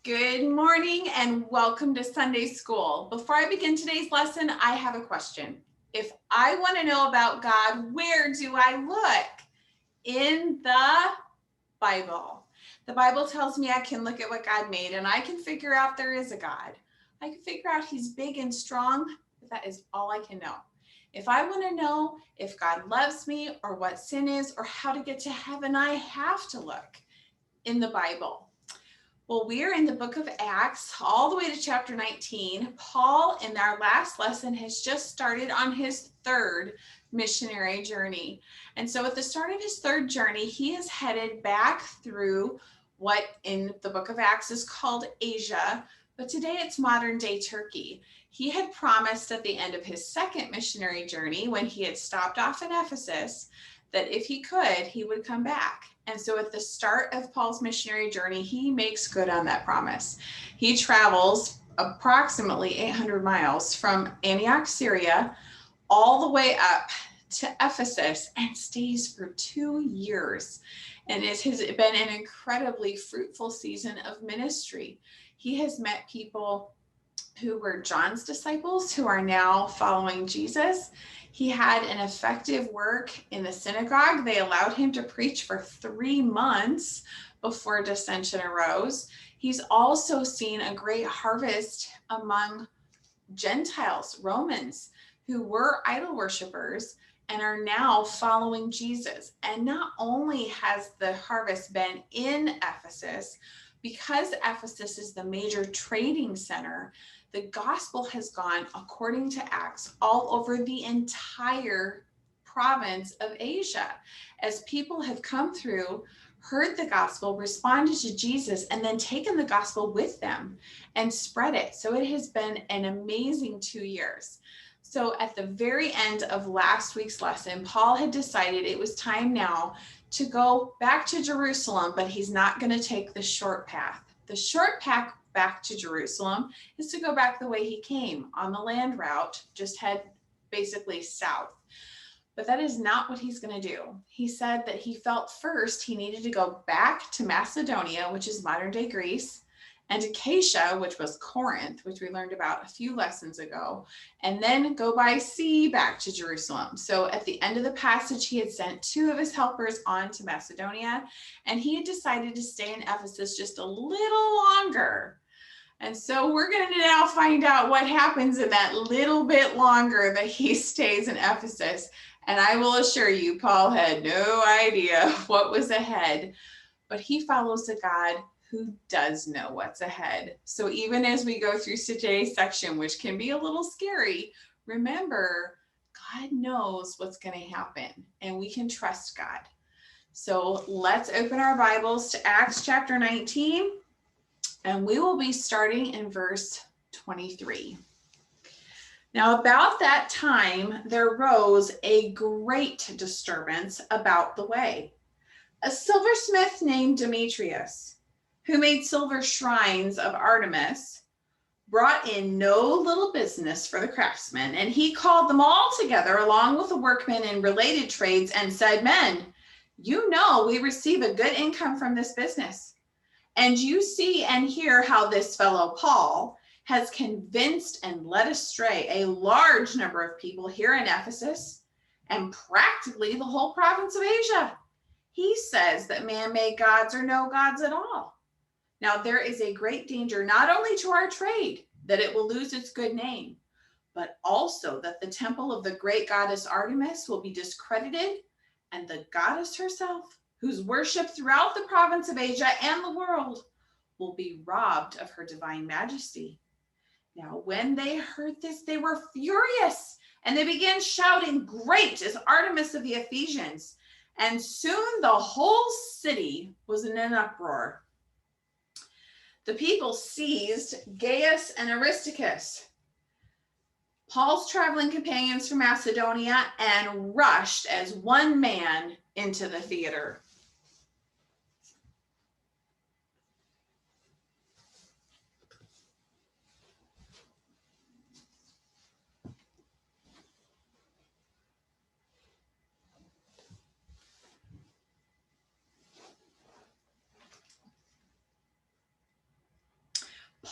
Good morning and welcome to Sunday School. Before I begin today's lesson, I have a question. If I want to know about God, where do I look? In the Bible. The Bible tells me I can look at what God made and I can figure out there is a God. I can figure out he's big and strong, but that is all I can know. If I want to know if God loves me or what sin is or how to get to heaven, I have to look in the Bible. Well, we are in the book of Acts, all the way to chapter 19. Paul, in our last lesson, has just started on his third missionary journey. And so at the start of his third journey, he is headed back through what in the book of Acts is called Asia, but today it's modern day Turkey. He had promised at the end of his second missionary journey, when he had stopped off in Ephesus, that if he could, he would come back. And so at the start of Paul's missionary journey, he makes good on that promise. He travels approximately 800 miles from Antioch, Syria, all the way up to Ephesus and stays for 2 years. And it has been an incredibly fruitful season of ministry. He has met people who were John's disciples who are now following Jesus. He had an effective work in the synagogue. They allowed him to preach for 3 months before dissension arose. He's also seen a great harvest among Gentiles, Romans, who were idol worshipers and are now following Jesus. And not only has the harvest been in Ephesus, because Ephesus is the major trading center, the gospel has gone, according to Acts, all over the entire province of Asia, as people have come through, heard the gospel, responded to Jesus, and then taken the gospel with them and spread it. So it has been an amazing 2 years. So at the very end of last week's lesson, Paul had decided it was time now to go back to Jerusalem, but he's not going to take the short path. The short path back to Jerusalem is to go back the way he came on the land route, just head basically south. But that is not what he's going to do. He said that he felt first he needed to go back to Macedonia, which is modern day Greece, and Acacia, which was Corinth, which we learned about a few lessons ago, and then go by sea back to Jerusalem. So at the end of the passage, he had sent 2 of his helpers on to Macedonia, and he had decided to stay in Ephesus just a little longer. And so we're going to now find out what happens in that little bit longer that he stays in Ephesus. And I will assure you, Paul had no idea what was ahead, but he follows a God who does know what's ahead. So even as we go through today's section, which can be a little scary, remember, God knows what's going to happen and we can trust God. So let's open our Bibles to Acts chapter 19, and we will be starting in verse 23. Now, about that time, there rose a great disturbance about the way. A silversmith named Demetrius, who made silver shrines of Artemis, brought in no little business for the craftsmen, and he called them all together along with the workmen in related trades and said, "Men, you know we receive a good income from this business, and you see and hear how this fellow Paul has convinced and led astray a large number of people here in Ephesus and practically the whole province of Asia. He says that man-made gods are no gods at all. Now there is a great danger not only to our trade that it will lose its good name, but also that the temple of the great goddess Artemis will be discredited, and the goddess herself, whose worship throughout the province of Asia and the world, will be robbed of her divine majesty." Now, when they heard this, they were furious, and they began shouting, "Great is Artemis of the Ephesians!" And soon the whole city was in an uproar. The people seized Gaius and Aristarchus, Paul's traveling companions from Macedonia, and rushed as one man into the theater.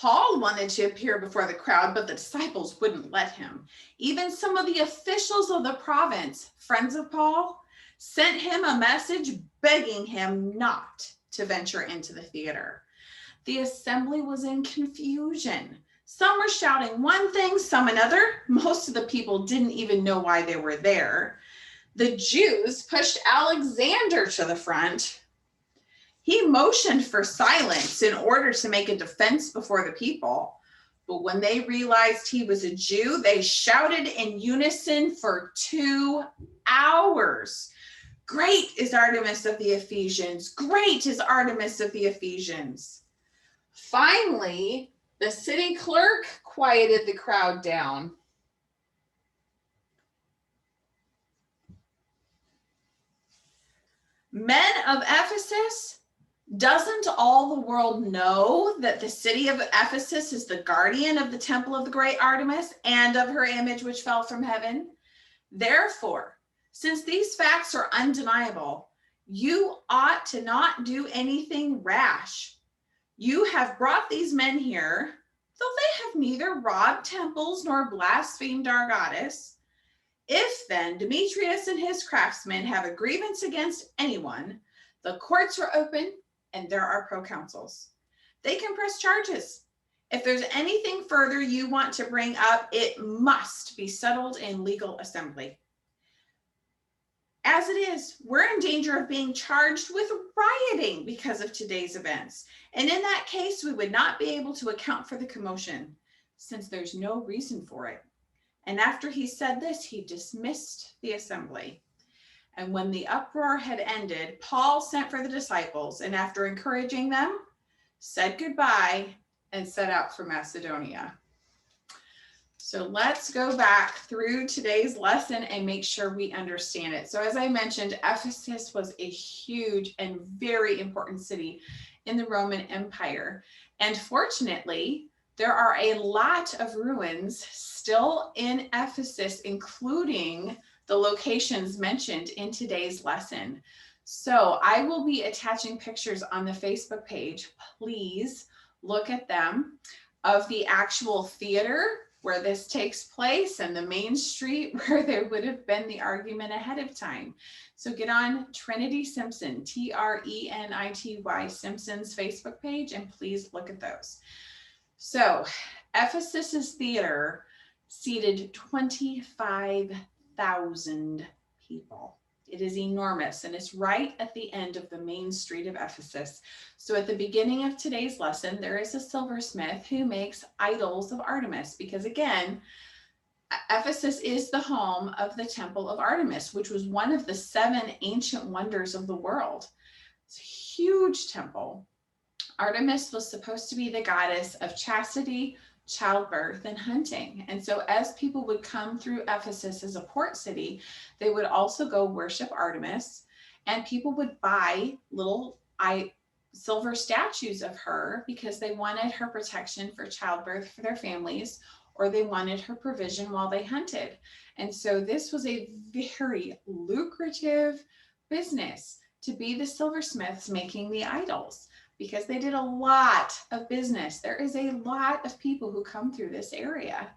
Paul wanted to appear before the crowd, but the disciples wouldn't let him. Even some of the officials of the province, friends of Paul, sent him a message begging him not to venture into the theater. The assembly was in confusion. Some were shouting one thing, some another. Most of the people didn't even know why they were there. The Jews pushed Alexander to the front. He motioned for silence in order to make a defense before the people. But when they realized he was a Jew, they shouted in unison for 2 hours. Great is Artemis of the Ephesians. Great is Artemis of the Ephesians. Finally, the city clerk quieted the crowd down. Men of Ephesus, doesn't all the world know that the city of Ephesus is the guardian of the temple of the great Artemis and of her image which fell from heaven? Therefore, since these facts are undeniable, you ought to not do anything rash. You have brought these men here, though they have neither robbed temples nor blasphemed our goddess. If then Demetrius and his craftsmen have a grievance against anyone, the courts are open and there are proconsuls. They can press charges. If there's anything further you want to bring up, it must be settled in legal assembly. As it is, we're in danger of being charged with rioting because of today's events. And in that case, we would not be able to account for the commotion, since there's no reason for it. And after he said this, he dismissed the assembly. And when the uproar had ended, Paul sent for the disciples, and after encouraging them, said goodbye and set out for Macedonia. So let's go back through today's lesson and make sure we understand it. So as I mentioned, Ephesus was a huge and very important city in the Roman Empire. And fortunately, there are a lot of ruins still in Ephesus, including the locations mentioned in today's lesson. So I will be attaching pictures on the Facebook page. Please look at them of the actual theater where this takes place and the main street where there would have been the argument ahead of time. So get on Trinity Simpson, Trenity Simpson's Facebook page, and please look at those. So Ephesus's theater seated 25,000 people. It is enormous, and it's right at the end of the main street of Ephesus. So at the beginning of today's lesson, there is a silversmith who makes idols of Artemis, because again, Ephesus is the home of the temple of Artemis, which was one of the 7 ancient wonders of the world. It's a huge temple. Artemis was supposed to be the goddess of chastity, childbirth, and hunting. And so as people would come through Ephesus as a port city, they would also go worship Artemis, and people would buy little silver statues of her because they wanted her protection for childbirth for their families, or they wanted her provision while they hunted. And so this was a very lucrative business to be the silversmiths making the idols, because they did a lot of business. There is a lot of people who come through this area.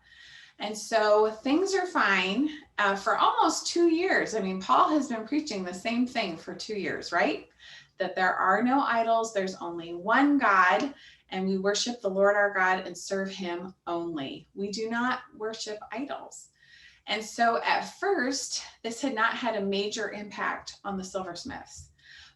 And so things are fine for almost 2 years. I mean, Paul has been preaching the same thing for 2 years, right? That there are no idols, there's only one God, and we worship the Lord our God and serve him only. We do not worship idols. And so at first, this had not had a major impact on the silversmiths.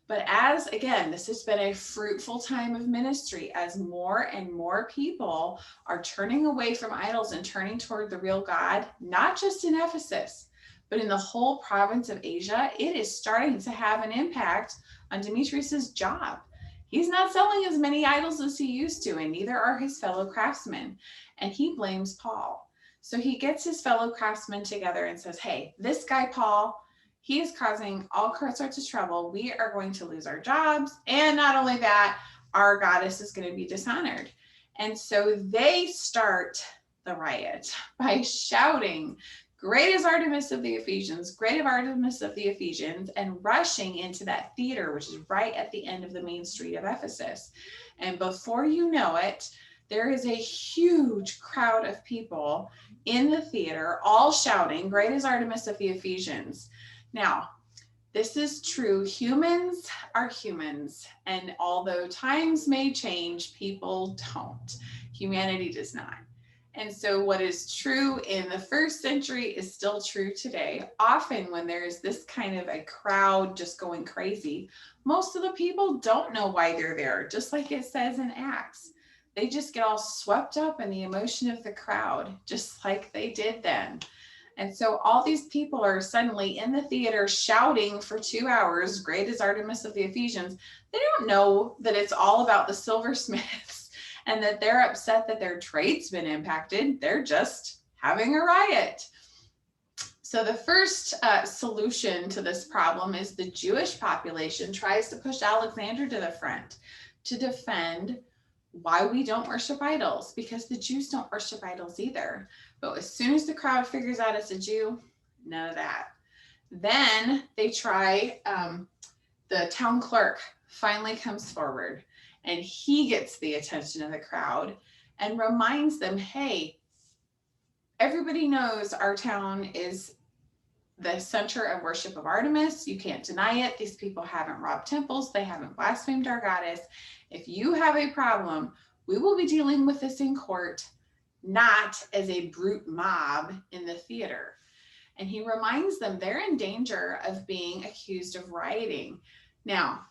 But as, again, this has been a fruitful time of ministry, as more and more people are turning away from idols and turning toward the real God, not just in Ephesus, but in the whole province of Asia, it is starting to have an impact on Demetrius's job. He's not selling as many idols as he used to, and neither are his fellow craftsmen. And he blames Paul. So he gets his fellow craftsmen together and says, hey, this guy, Paul, he is causing all sorts of trouble. We are going to lose our jobs. And not only that, our goddess is going to be dishonored. And so they start the riot by shouting, great is Artemis of the Ephesians, great of Artemis of the Ephesians, and rushing into that theater, which is right at the end of the main street of Ephesus. And before you know it, there is a huge crowd of people in the theater, all shouting, "Great is Artemis of the Ephesians." Now, this is true. Humans are humans. And although times may change, people don't. Humanity does not. And so what is true in the first century is still true today. Often when there is this kind of a crowd just going crazy, most of the people don't know why they're there, just like it says in Acts. They just get all swept up in the emotion of the crowd, just like they did then. And so all these people are suddenly in the theater shouting for 2 hours, "Great is Artemis of the Ephesians." They don't know that it's all about the silversmiths and that they're upset that their trade's been impacted. They're just having a riot. So the first solution to this problem is the Jewish population tries to push Alexander to the front to defend why we don't worship idols, because the Jews don't worship idols either. But as soon as the crowd figures out it's a Jew, none of that. Then they try, the town clerk finally comes forward and he gets the attention of the crowd and reminds them, hey, everybody knows our town is the center of worship of Artemis. You can't deny it. These people haven't robbed temples. They haven't blasphemed our goddess. If you have a problem, we will be dealing with this in court, not as a brute mob in the theater. And he reminds them they're in danger of being accused of rioting. Now,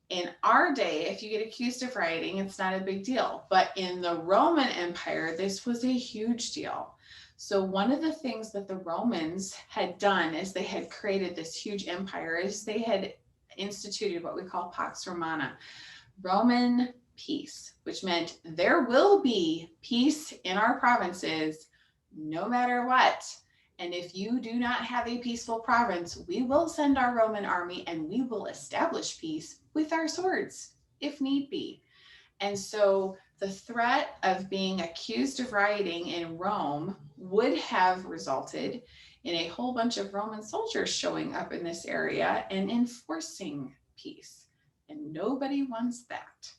in our day, if you get accused of rioting, it's not a big deal. But in the Roman Empire, this was a huge deal. So one of the things that the Romans had done is they had created this huge empire, is they had instituted what we call Pax Romana, Roman peace, which meant there will be peace in our provinces no matter what. And if you do not have a peaceful province, we will send our Roman army and we will establish peace with our swords, if need be. And so the threat of being accused of rioting in Rome would have resulted in a whole bunch of Roman soldiers showing up in this area and enforcing peace. And nobody wants that.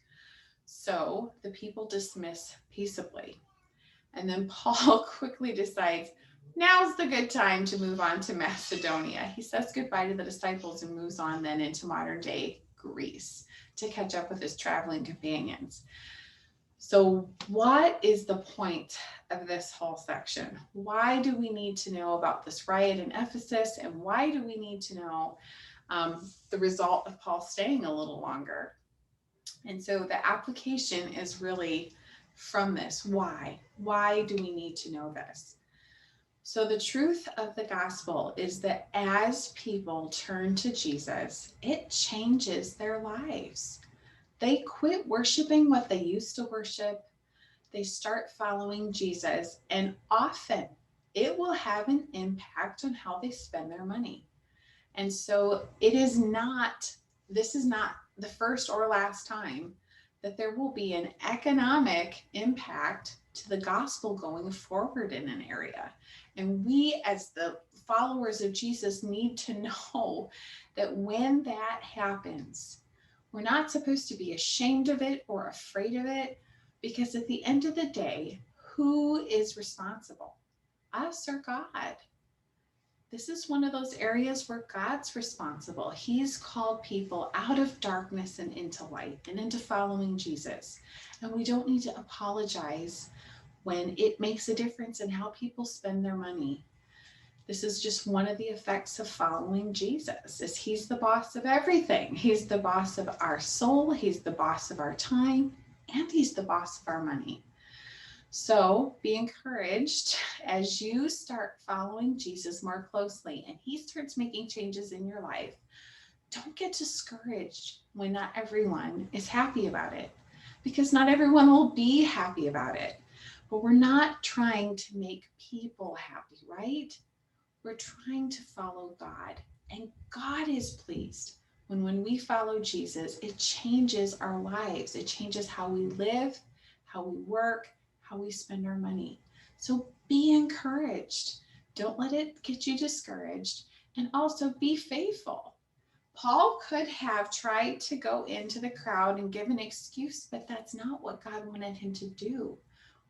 So the people dismiss peaceably. And then Paul quickly decides, now's the good time to move on to Macedonia. He says goodbye to the disciples and moves on then into modern day Greece to catch up with his traveling companions. So what is the point of this whole section? Why do we need to know about this riot in Ephesus? And why do we need to know the result of Paul staying a little longer? And so the application is really from this. Why? Why do we need to know this? So the truth of the gospel is that as people turn to Jesus, it changes their lives. They quit worshiping what they used to worship. They start following Jesus, and often it will have an impact on how they spend their money. And so this is not the first or last time that there will be an economic impact to the gospel going forward in an area. And we, as the followers of Jesus, need to know that when that happens, we're not supposed to be ashamed of it or afraid of it, because at the end of the day, who is responsible? Us or God? This is one of those areas where God's responsible. He's called people out of darkness and into light and into following Jesus. And we don't need to apologize when it makes a difference in how people spend their money. This is just one of the effects of following Jesus, is he's the boss of everything. He's the boss of our soul, he's the boss of our time, and he's the boss of our money. So be encouraged as you start following Jesus more closely and he starts making changes in your life. Don't get discouraged when not everyone is happy about it, because not everyone will be happy about it. But we're not trying to make people happy, right? We're trying to follow God, and God is pleased when we follow Jesus. It changes our lives. It changes how we live, how we work, how we spend our money. So be encouraged. Don't let it get you discouraged, and also be faithful. Paul could have tried to go into the crowd and give an excuse, but that's not what God wanted him to do.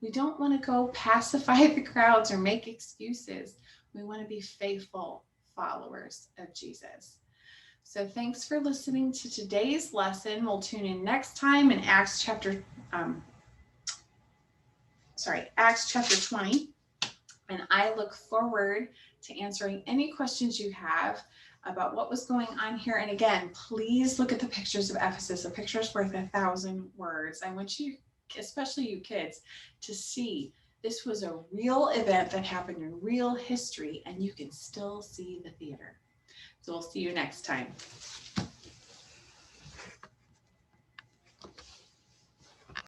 We don't want to go pacify the crowds or make excuses. We want to be faithful followers of Jesus. So thanks for listening to today's lesson. We'll tune in next time in Acts chapter 20. And I look forward to answering any questions you have about what was going on here. And again, please look at the pictures of Ephesus. A picture is worth 1,000 words. I want you, especially you kids, to see this was a real event that happened in real history, and you can still see the theater. So we'll see you next time.